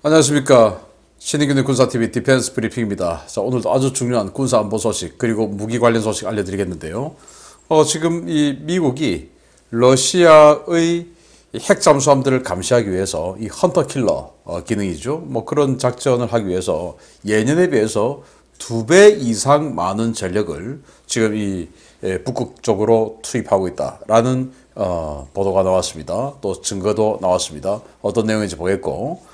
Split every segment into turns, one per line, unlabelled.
안녕하십니까. 신인균의 군사TV 디펜스 브리핑입니다. 자, 오늘도 아주 중요한 군사안보 소식 그리고 무기 관련 소식 알려드리겠는데요. 지금 이 미국이 러시아의 핵 잠수함들을 감시하기 위해서 이 헌터 킬러 기능이죠. 뭐 그런 작전을 하기 위해서 예년에 비해서 2배 이상 많은 전력을 지금 이 북극 쪽으로 투입하고 있다라는 보도가 나왔습니다. 또 증거도 나왔습니다. 어떤 내용인지 보겠고,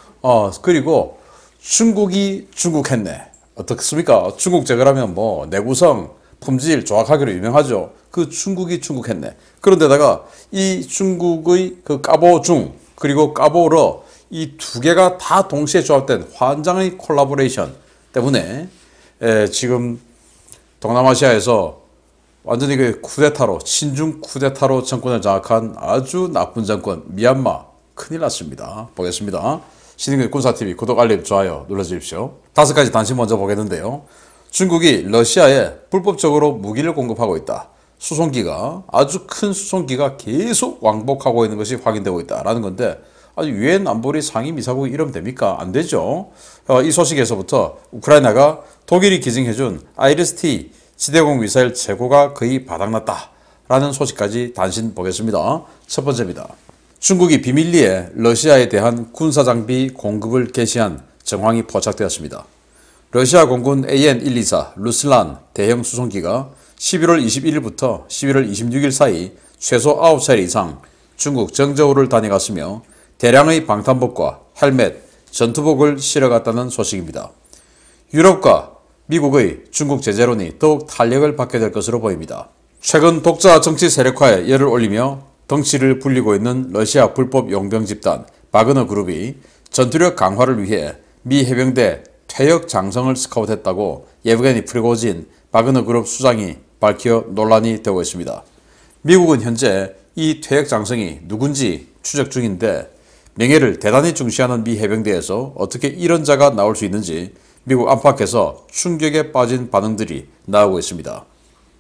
그리고 중국이 중국했네. 어떻습니까? 중국 제거라면 뭐 내구성, 품질 조악하기로 유명하죠. 그 중국이 중국했네. 그런데다가 이 중국의 그 까보중 그리고 까보러 이 두 개가 다 동시에 조합된 환장의 콜라보레이션 때문에 지금 동남아시아에서 완전히 그 쿠데타로 친중 쿠데타로 정권을 장악한 아주 나쁜 정권 미얀마 큰일 났습니다. 보겠습니다. 신인균 군사TV 구독, 알림, 좋아요 눌러주십시오. 5가지 단신 먼저 보겠는데요. 중국이 러시아에 불법적으로 무기를 공급하고 있다. 수송기가 아주 큰 수송기가 계속 왕복하고 있는 것이 확인되고 있다라는 건데, 아주 유엔 안보리 상임이사국이 이러면 됩니까? 안 되죠. 이 소식에서부터 우크라이나가 독일이 기증해준 아이리스-T 지대공 미사일 재고가 거의 바닥났다라는 소식까지 단신 보겠습니다. 첫 번째입니다. 중국이 비밀리에 러시아에 대한 군사장비 공급을 개시한 정황이 포착되었습니다. 러시아 공군 AN-124 루슬란 대형 수송기가 11월 21일부터 11월 26일 사이 최소 9차례 이상 중국 정저우를 다녀갔으며 대량의 방탄복과 헬멧, 전투복을 실어갔다는 소식입니다. 유럽과 미국의 중국 제재론이 더욱 탄력을 받게 될 것으로 보입니다. 최근 독자 정치 세력화에 열을 올리며 덩치를 불리고 있는 러시아 불법 용병 집단 바그너 그룹이 전투력 강화를 위해 미 해병대 퇴역 장성을 스카우트했다고 예브게니 프리고진 바그너 그룹 수장이 밝혀 논란이 되고 있습니다. 미국은 현재 이 퇴역 장성이 누군지 추적 중인데, 명예를 대단히 중시하는 미 해병대에서 어떻게 이런 자가 나올 수 있는지 미국 안팎에서 충격에 빠진 반응들이 나오고 있습니다.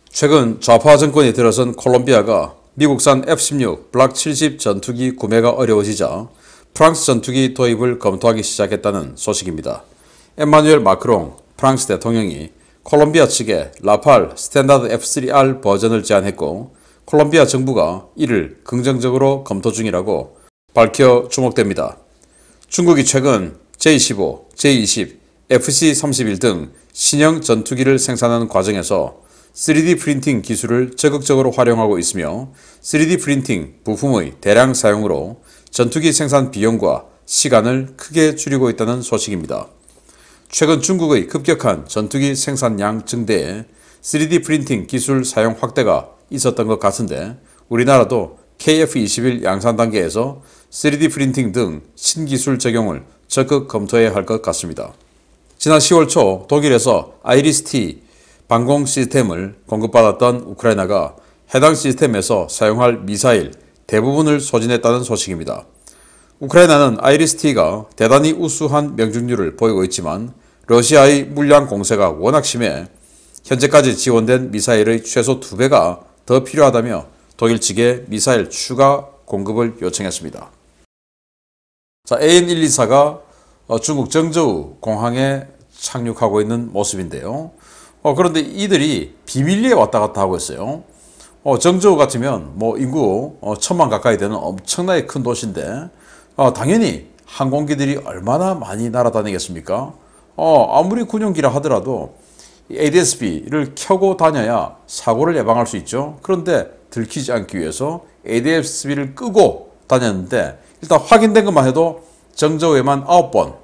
최근 좌파 정권이 들어선 콜롬비아가 미국산 F-16 블락 70 전투기 구매가 어려워지자 프랑스 전투기 도입을 검토하기 시작했다는 소식입니다. 에마누엘 마크롱 프랑스 대통령이 콜롬비아 측에 라팔 스탠다드 F-3R 버전을 제안했고, 콜롬비아 정부가 이를 긍정적으로 검토 중이라고 밝혀 주목됩니다. 중국이 최근 J-15, J-20, FC-31 등 신형 전투기를 생산하는 과정에서 3D 프린팅 기술을 적극적으로 활용하고 있으며, 3D 프린팅 부품의 대량 사용으로 전투기 생산 비용과 시간을 크게 줄이고 있다는 소식입니다. 최근 중국의 급격한 전투기 생산량 증대에 3D 프린팅 기술 사용 확대가 있었던 것 같은데, 우리나라도 KF-21 양산 단계에서 3D 프린팅 등 신기술 적용을 적극 검토해야 할 것 같습니다. 지난 10월 초 독일에서 아이리스-T 방공 시스템을 공급받았던 우크라이나가 해당 시스템에서 사용할 미사일 대부분을 소진했다는 소식입니다. 우크라이나는 아이리스-T가 대단히 우수한 명중률을 보이고 있지만 러시아의 물량 공세가 워낙 심해 현재까지 지원된 미사일의 최소 2배가 더 필요하다며 독일 측에 미사일 추가 공급을 요청했습니다. 자, AN-124가 중국 정저우 공항에 착륙하고 있는 모습인데요. 그런데 이들이 비밀리에 왔다 갔다 하고 있어요. 정저우 같으면 뭐 인구 1000만 가까이 되는 엄청나게 큰 도시인데, 당연히 항공기들이 얼마나 많이 날아다니겠습니까? 아무리 군용기라 하더라도 ADS-B를 켜고 다녀야 사고를 예방할 수 있죠. 그런데 들키지 않기 위해서 ADS-B를 끄고 다녔는데, 일단 확인된 것만 해도 정저우에만 9번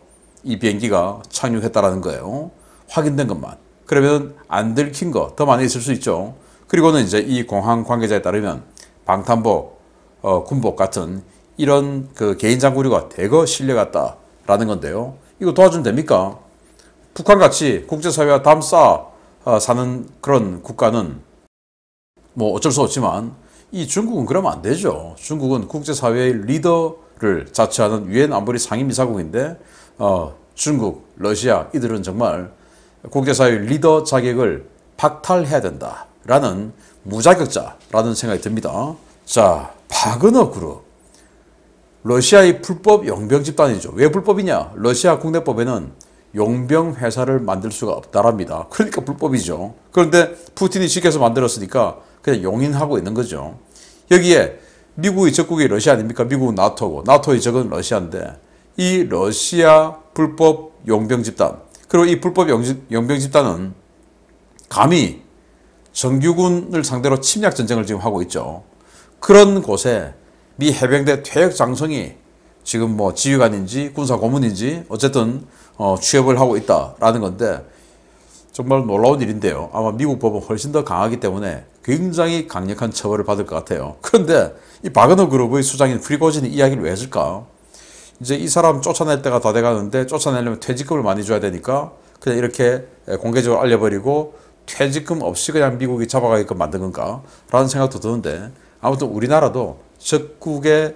이 비행기가 착륙했다라는 거예요. 확인된 것만. 그러면 안 들킨 거 더 많이 있을 수 있죠. 그리고는 이제 이 공항 관계자에 따르면 방탄복, 군복 같은 이런 그 개인 장구류가 대거 실려갔다라는 건데요. 이거 도와주면 됩니까? 북한같이 국제사회와 담싸 사는 그런 국가는 뭐 어쩔 수 없지만, 이 중국은 그러면 안 되죠. 중국은 국제사회의 리더를 자처하는 유엔 안보리 상임이사국인데, 중국, 러시아 이들은 정말 국제사회 리더 자격을 박탈해야 된다라는 무자격자라는 생각이 듭니다. 자, 바그너 그룹. 러시아의 불법 용병 집단이죠. 왜 불법이냐? 러시아 국내법에는 용병 회사를 만들 수가 없다랍니다. 그러니까 불법이죠. 그런데 푸틴이 시켜서 만들었으니까 그냥 용인하고 있는 거죠. 여기에 미국의 적국이 러시아 아닙니까? 미국은 나토고 나토의 적은 러시아인데 이 러시아 불법 용병 집단, 그리고 이 불법 용병 집단은 감히 정규군을 상대로 침략 전쟁을 지금 하고 있죠. 그런 곳에 미 해병대 퇴역 장성이 지금 뭐 지휘관인지 군사 고문인지 어쨌든 취업을 하고 있다라는 건데 정말 놀라운 일인데요. 아마 미국 법은 훨씬 더 강하기 때문에 굉장히 강력한 처벌을 받을 것 같아요. 그런데 이 바그너 그룹의 수장인 프리고진이 이야기를 왜 했을까? 이제 이 사람 쫓아낼 때가 다 돼가는데 쫓아내려면 퇴직금을 많이 줘야 되니까 그냥 이렇게 공개적으로 알려버리고 퇴직금 없이 그냥 미국이 잡아가게끔 만든 건가? 라는 생각도 드는데 아무튼 우리나라도 적국에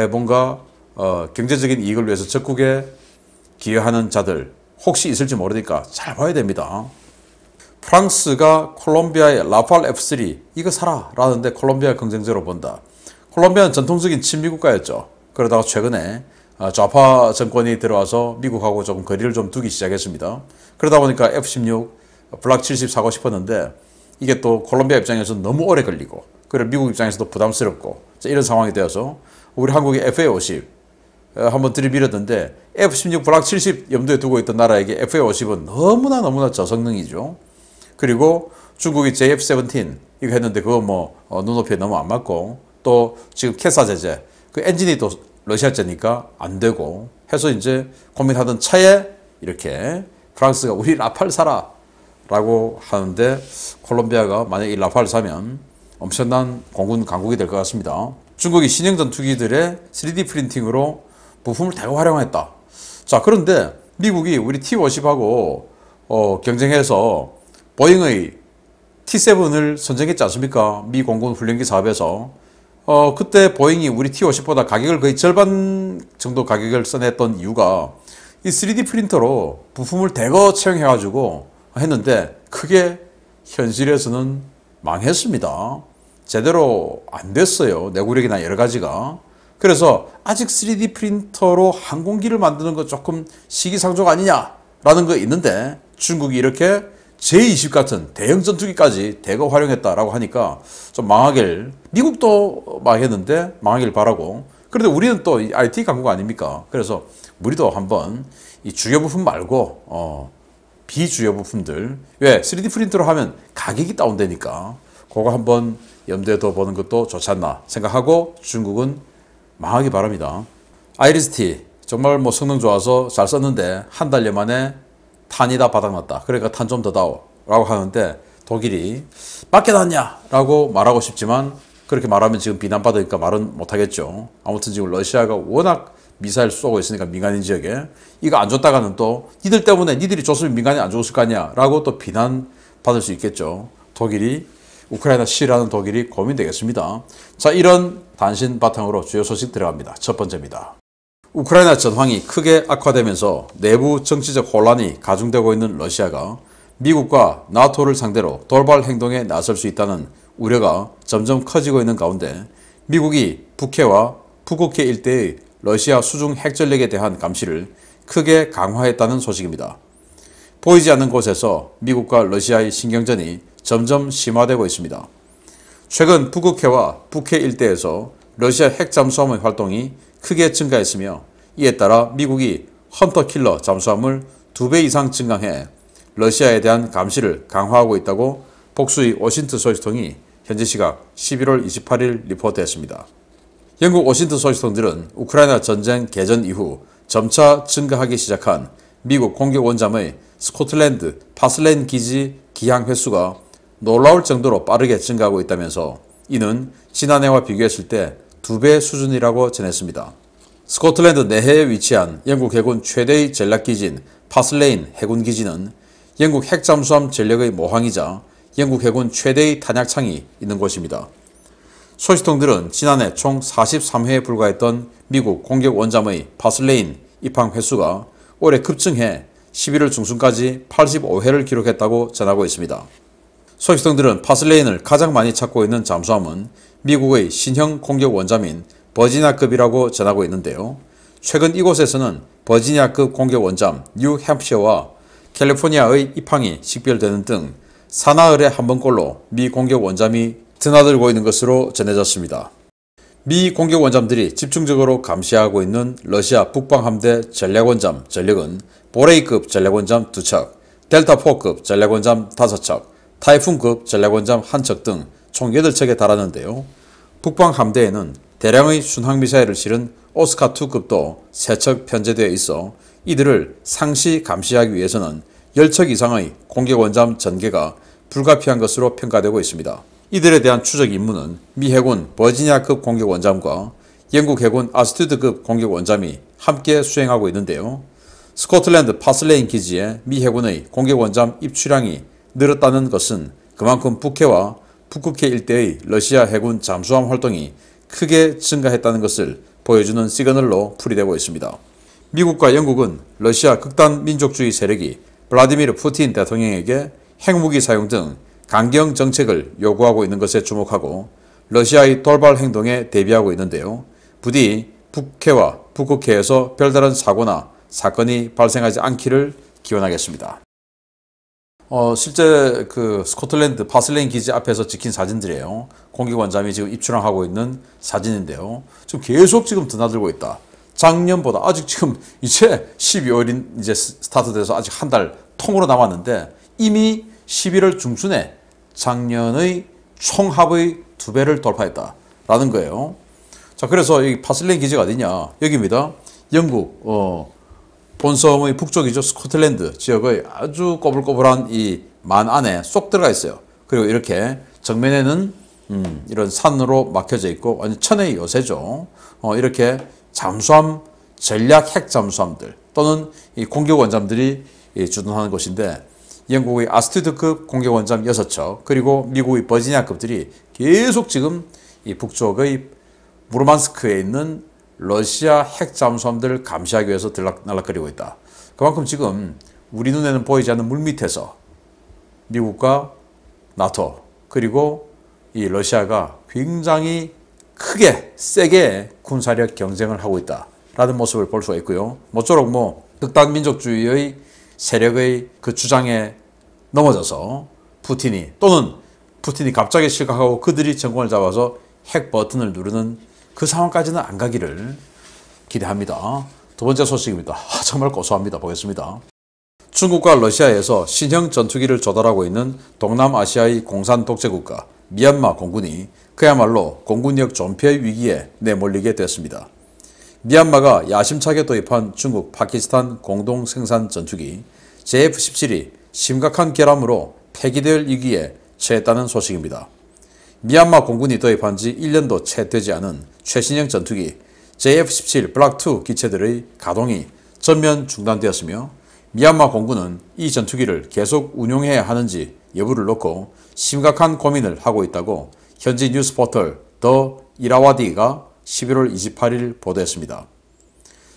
뭔가 경제적인 이익을 위해서 적국에 기여하는 자들 혹시 있을지 모르니까 잘 봐야 됩니다. 프랑스가 콜롬비아의 라팔 F3 이거 사라 라는데 콜롬비아 긍정적으로 본다. 콜롬비아는 전통적인 친미 국가였죠. 그러다가 최근에 좌파 정권이 들어와서 미국하고 조금 거리를 좀 두기 시작했습니다. 그러다 보니까 F-16 블락 70 사고 싶었는데 이게 또 콜롬비아 입장에서는 너무 오래 걸리고 그리고 미국 입장에서도 부담스럽고 이런 상황이 되어서 우리 한국의 FA-50 한번 들이밀었는데 F-16 블락 70 염두에 두고 있던 나라에게 FA-50은 너무나 저성능이죠. 그리고 중국이 JF-17 이거 했는데 그거 뭐 눈높이에 너무 안 맞고 또 지금 캐사 제재 그 엔진이 또 러시아제니까 안 되고 해서 이제 고민하던 차에 이렇게 프랑스가 우리 라팔 사라 라고 하는데 콜롬비아가 만약 이 라팔 사면 엄청난 공군 강국이 될 것 같습니다. 중국이 신형 전투기들의 3D 프린팅으로 부품을 대거 활용했다. 자, 그런데 미국이 우리 T-50하고 경쟁해서 보잉의 T-7을 선정했지 않습니까? 미 공군 훈련기 사업에서 그때 보잉이 우리 T-50보다 가격을 거의 절반 정도 가격을 써냈던 이유가 이 3D 프린터로 부품을 대거 채용해가지고 했는데 그게 현실에서는 망했습니다. 제대로 안 됐어요. 내구력이나 여러 가지가. 그래서 아직 3D 프린터로 항공기를 만드는 거 조금 시기상조가 아니냐라는 거 있는데 중국이 이렇게 J-20 같은 대형 전투기까지 대거 활용했다라고 하니까 좀 망하길, 미국도 망했는데 망하길 바라고. 그런데 우리는 또 IT 강국 아닙니까? 그래서 우리도 한번 이 주요 부품 말고 비주요 부품들, 왜 3D 프린터로 하면 가격이 다운되니까 그거 한번 염두에 둬보는 것도 좋지 않나 생각하고 중국은 망하기 바랍니다. 아이리스-T 정말 뭐 성능 좋아서 잘 썼는데 한 달여 만에 탄이 다 바닥났다. 그러니까 탄 좀 더 다오 라고 하는데 독일이 맡겨놨냐 라고 말하고 싶지만 그렇게 말하면 지금 비난받으니까 말은 못하겠죠. 아무튼 지금 러시아가 워낙 미사일 쏘고 있으니까 민간인 지역에 이거 안 줬다가는 또 니들 때문에 니들이 줬으면 민간인 안 죽었을 거 아니야 라고 또 비난받을 수 있겠죠. 독일이 우크라이나 시라는 독일이 고민되겠습니다. 자, 이런 단신 바탕으로 주요 소식 들어갑니다. 첫 번째입니다. 우크라이나 전황이 크게 악화되면서 내부 정치적 혼란이 가중되고 있는 러시아가 미국과 나토를 상대로 돌발 행동에 나설 수 있다는 우려가 점점 커지고 있는 가운데 미국이 북해와 북극해 일대의 러시아 수중 핵전력에 대한 감시를 크게 강화했다는 소식입니다. 보이지 않는 곳에서 미국과 러시아의 신경전이 점점 심화되고 있습니다. 최근 북극해와 북해 일대에서 러시아 핵 잠수함의 활동이 크게 증가했으며 이에 따라 미국이 헌터킬러 잠수함을 2배 이상 증강해 러시아에 대한 감시를 강화하고 있다고 복수의 워싱턴 소식통이 현지 시각 11월 28일 리포트했습니다. 영국 워싱턴 소식통들은 우크라이나 전쟁 개전 이후 점차 증가하기 시작한 미국 공격 원잠의 스코틀랜드 파슬레인 기지 기항 횟수가 놀라울 정도로 빠르게 증가하고 있다면서 이는 지난해와 비교했을 때 2배 수준이라고 전했습니다. 스코틀랜드 내해에 위치한 영국 해군 최대의 전략기지인 파슬레인 해군기지는 영국 핵잠수함 전력의 모항이자 영국 해군 최대의 탄약창이 있는 곳입니다. 소식통들은 지난해 총 43회에 불과했던 미국 공격 원잠의 파슬레인 입항 횟수가 올해 급증해 11월 중순까지 85회를 기록했다고 전하고 있습니다. 소식통들은 파슬레인을 가장 많이 찾고 있는 잠수함은 미국의 신형 공격 원잠인 버지니아급이라고 전하고 있는데요. 최근 이곳에서는 버지니아급 공격 원잠 뉴햄프셔와 캘리포니아의 입항이 식별되는 등 사나흘에 한 번꼴로 미 공격 원잠이 드나들고 있는 것으로 전해졌습니다. 미 공격 원잠들이 집중적으로 감시하고 있는 러시아 북방함대 전략원잠 전력은 보레이급 전략원잠 2척, 델타4급 전략원잠 5척, 타이푼급 전략원잠 1척 등 총 8척에 달하는데요. 북방함대에는 대량의 순항미사일을 실은 오스카2급도 3척 편제되어 있어 이들을 상시 감시하기 위해서는 10척 이상의 공격원잠 전개가 불가피한 것으로 평가되고 있습니다. 이들에 대한 추적 임무는 미 해군 버지니아급 공격원잠과 영국 해군 아스투드급 공격원잠이 함께 수행하고 있는데요. 스코틀랜드 파슬레인 기지에 미 해군의 공격원잠 입출량이 늘었다는 것은 그만큼 북해와 북극해 일대의 러시아 해군 잠수함 활동이 크게 증가했다는 것을 보여주는 시그널로 풀이되고 있습니다. 미국과 영국은 러시아 극단 민족주의 세력이 블라디미르 푸틴 대통령에게 핵무기 사용 등 강경 정책을 요구하고 있는 것에 주목하고 러시아의 돌발 행동에 대비하고 있는데요. 부디 북해와 북극해에서 별다른 사고나 사건이 발생하지 않기를 기원하겠습니다. 실제 그 스코틀랜드 파슬레인 기지 앞에서 찍힌 사진들이에요. 공격원잠이 지금 입출항하고 있는 사진인데요. 지금 계속 지금 드나들고 있다. 작년보다 아직 지금 이제 12월인 이제 스타트돼서 아직 한 달 통으로 남았는데 이미 11월 중순에 작년의 총합의 2배를 돌파했다라는 거예요. 자, 그래서 이 파슬레인 기지가 어디냐? 여기입니다. 영국 본섬의 북쪽이죠. 스코틀랜드 지역의 아주 꼬불꼬불한 이 만 안에 쏙 들어가 있어요. 그리고 이렇게 정면에는 이런 산으로 막혀져 있고 완전 천의 요새죠. 이렇게 잠수함, 전략 핵 잠수함들 또는 이 공격 원잠들이 주둔하는 곳인데 영국의 아스투드급 공격 원잠 6척 그리고 미국의 버지니아급들이 계속 지금 이 북쪽의 무르만스크에 있는 러시아 핵 잠수함들을 감시하기 위해서 날아거리고 있다. 그만큼 지금 우리 눈에는 보이지 않는 물밑에서 미국과 나토 그리고 이 러시아가 굉장히 크게 세게 군사력 경쟁을 하고 있다라는 모습을 볼 수가 있고요. 모쪼록 극단 민족주의의 세력의 그 주장에 넘어져서 푸틴이 또는 푸틴이 갑자기 실각하고 그들이 정권을 잡아서 핵 버튼을 누르는 그 상황까지는 안 가기를 기대합니다. 두 번째 소식입니다. 정말 고소합니다. 보겠습니다. 중국과 러시아에서 신형 전투기를 조달하고 있는 동남아시아의 공산 독재국가 미얀마 공군이 그야말로 공군력 존폐 위기에 내몰리게 됐습니다. 미얀마가 야심차게 도입한 중국 파키스탄 공동 생산 전투기 JF-17이 심각한 결함으로 폐기될 위기에 처했다는 소식입니다. 미얀마 공군이 도입한 지 1년도 채 되지 않은 최신형 전투기 JF-17 블락2 기체들의 가동이 전면 중단되었으며 미얀마 공군은 이 전투기를 계속 운용해야 하는지 여부를 놓고 심각한 고민을 하고 있다고 현지 뉴스 포털 더 이라와디가 11월 28일 보도했습니다.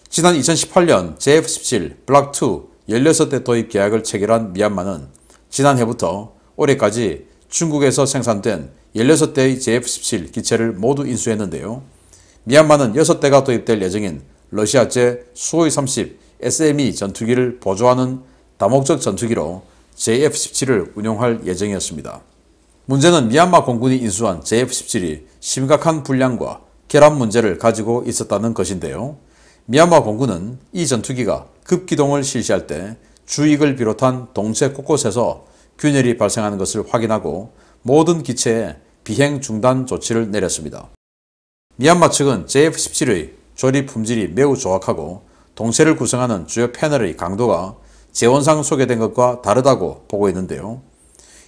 지난 2018년 JF-17 블락2 16대 도입 계약을 체결한 미얀마는 지난해부터 올해까지 중국에서 생산된 16대의 JF-17 기체를 모두 인수했는데요. 미얀마는 6대가 도입될 예정인 러시아제 수호이-30 SME 전투기를 보조하는 다목적 전투기로 JF-17을 운용할 예정이었습니다. 문제는 미얀마 공군이 인수한 JF-17이 심각한 불량과 결함 문제를 가지고 있었다는 것인데요. 미얀마 공군은 이 전투기가 급기동을 실시할 때 주익을 비롯한 동체 곳곳에서 균열이 발생하는 것을 확인하고 모든 기체에 비행 중단 조치를 내렸습니다. 미얀마 측은 JF-17의 조립 품질이 매우 조악하고 동체를 구성하는 주요 패널의 강도가 재원상 소개된 것과 다르다고 보고 있는데요.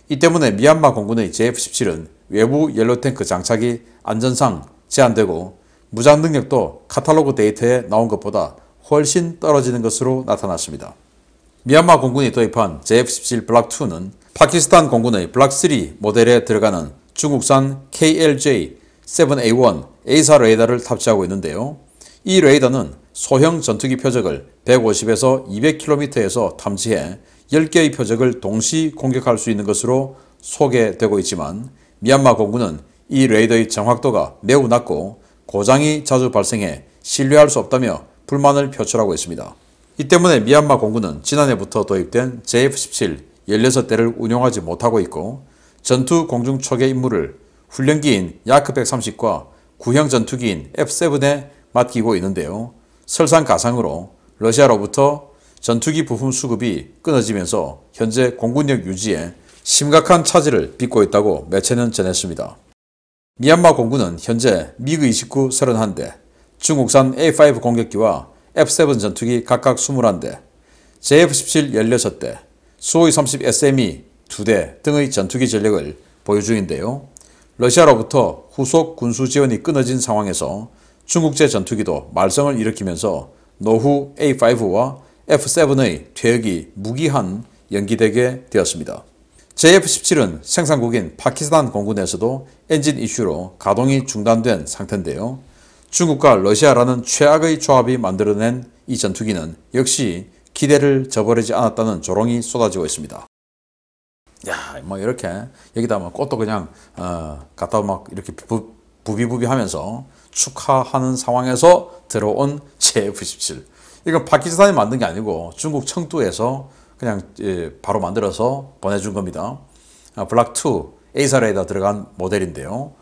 이 때문에 미얀마 공군의 JF-17은 외부 연료탱크 장착이 안전상 제한되고 무장 능력도 카탈로그 데이터에 나온 것보다 훨씬 떨어지는 것으로 나타났습니다. 미얀마 공군이 도입한 JF-17 블락2는 파키스탄 공군의 블락3 모델에 들어가는 중국산 KLJ-7A1 A사 레이더를 탑재하고 있는데요. 이 레이더는 소형 전투기 표적을 150에서 200km에서 탐지해 10개의 표적을 동시 공격할 수 있는 것으로 소개되고 있지만 미얀마 공군은 이 레이더의 정확도가 매우 낮고 고장이 자주 발생해 신뢰할 수 없다며 불만을 표출하고 있습니다. 이 때문에 미얀마 공군은 지난해부터 도입된 JF-17 16대를 운용하지 못하고 있고 전투 공중 초계 임무를 훈련기인 야크-130과 구형 전투기인 F-7에 맡기고 있는데요. 설상가상으로 러시아로부터 전투기 부품 수급이 끊어지면서 현재 공군력 유지에 심각한 차질을 빚고 있다고 매체는 전했습니다. 미얀마 공군은 현재 미그-29 31대, 중국산 A5 공격기와 F-7 전투기 각각 21대, JF-17 16대, 수호이-30 SME 2대 등의 전투기 전력을 보유 중인데요. 러시아로부터 후속 군수 지원이 끊어진 상황에서 중국제 전투기도 말썽을 일으키면서 노후 A5와 F-7의 퇴역이 무기한 연기되게 되었습니다. JF-17은 생산국인 파키스탄 공군에서도 엔진 이슈로 가동이 중단된 상태인데요. 중국과 러시아라는 최악의 조합이 만들어낸 이 전투기는 역시 기대를 저버리지 않았다는 조롱이 쏟아지고 있습니다. 야, 뭐 이렇게 여기다 뭐 꽃도 그냥 갖다 막 이렇게 부비부비 하면서 축하하는 상황에서 들어온 JF-17. 이건 파키스탄이 만든 게 아니고 중국 청두에서 그냥 바로 만들어서 보내준 겁니다. 블락 2 A사 레이더 들어간 모델인데요.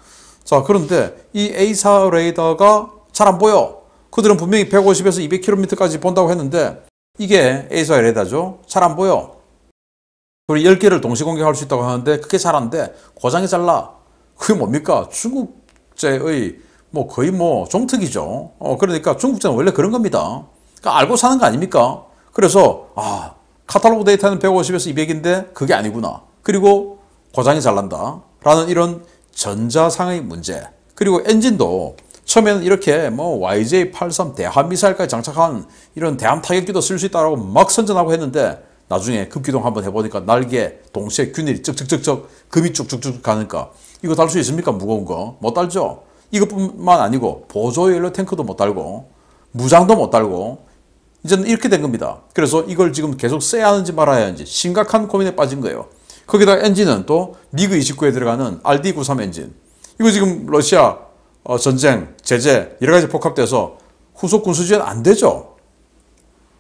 자, 그런데 이 A사 레이더가 잘 안 보여. 그들은 분명히 150에서 200km까지 본다고 했는데 이게 A사 레이더죠. 잘 안 보여. 그리고 10개를 동시 공격할 수 있다고 하는데 그게 잘 안 돼. 고장이 잘 나. 그게 뭡니까? 중국제의 뭐 거의 뭐 종특이죠. 그러니까 중국제는 원래 그런 겁니다. 그러니까 알고 사는 거 아닙니까? 그래서 카탈로그 데이터는 150에서 200인데 그게 아니구나. 그리고 고장이 잘 난다. 라는 이런 전자상의 문제. 그리고 엔진도 처음에는 이렇게 뭐 YJ-83 대함 미사일까지 장착한 이런 대함 타격기도 쓸 수 있다고 막 선전하고 했는데 나중에 급기동 한번 해보니까 날개 동시에 균일이 쩍쩍쩍쩍 금이 쭉쭉쭉 가니까 이거 달 수 있습니까? 무거운 거. 못 달죠. 이것뿐만 아니고 보조 연료 탱크도 못 달고 무장도 못 달고 이제는 이렇게 된 겁니다. 그래서 이걸 지금 계속 써야 하는지 말아야 하는지 심각한 고민에 빠진 거예요. 거기다 엔진은 또 미그-29에 들어가는 RD-93 엔진. 이거 지금 러시아 전쟁, 제재 여러 가지 복합돼서 후속 군수 지원 안 되죠.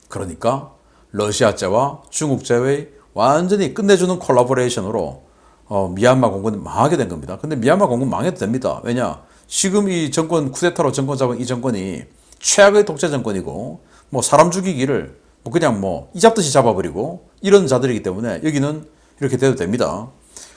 그러니까 러시아제와 중국제의 완전히 끝내주는 콜라보레이션으로 미얀마 공군은 망하게 된 겁니다. 근데 미얀마 공군 망해도 됩니다. 왜냐? 지금 이 정권 쿠데타로 정권 잡은 이 정권이 최악의 독재 정권이고 뭐 사람 죽이기를 뭐 그냥 뭐 이잡듯이 잡아버리고 이런 자들이기 때문에 여기는 이렇게 돼도 됩니다.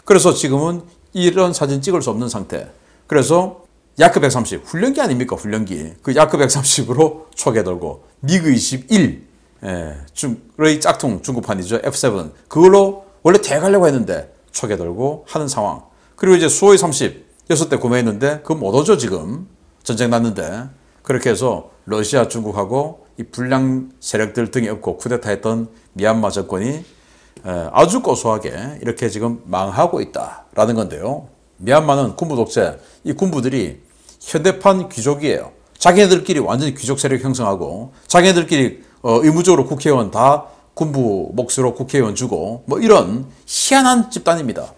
그래서 지금은 이런 사진 찍을 수 없는 상태. 그래서 야크-130 훈련기 아닙니까? 훈련기. 그 야크-130으로 초계 돌고 미그-21 의 짝퉁 중국판이죠. F-7 그걸로 원래 대가려고 했는데 초계 돌고 하는 상황. 그리고 이제 수호이-30 6대 구매했는데 그거 못 오죠 지금. 전쟁 났는데. 그렇게 해서 러시아, 중국하고 이 불량 세력들 등이 없고 쿠데타했던 미얀마 정권이 아주 고소하게 이렇게 지금 망하고 있다라는 건데요. 미얀마는 군부 독재, 이 군부들이 현대판 귀족이에요. 자기네들끼리 완전히 귀족 세력 형성하고 자기네들끼리 의무적으로 국회의원 다 군부 몫으로 국회의원 주고 뭐 이런 희한한 집단입니다.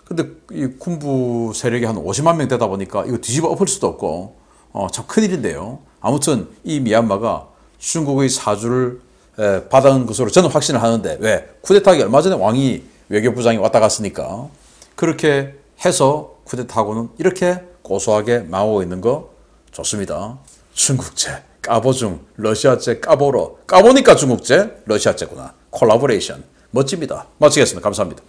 근데 이 군부 세력이 한 50만 명 되다 보니까 이거 뒤집어 엎을 수도 없고 참 큰일인데요. 아무튼 이 미얀마가 중국의 사주를 받은 것으로 저는 확신을 하는데 왜? 쿠데타하기 얼마 전에 왕이 외교부장이 왔다 갔으니까 그렇게 해서 쿠데타하고는 이렇게 고소하게 망하고 있는 거 좋습니다. 중국제 까보중 러시아제 까보러 까보니까 중국제 러시아제구나. 콜라보레이션 멋집니다. 마치겠습니다. 감사합니다.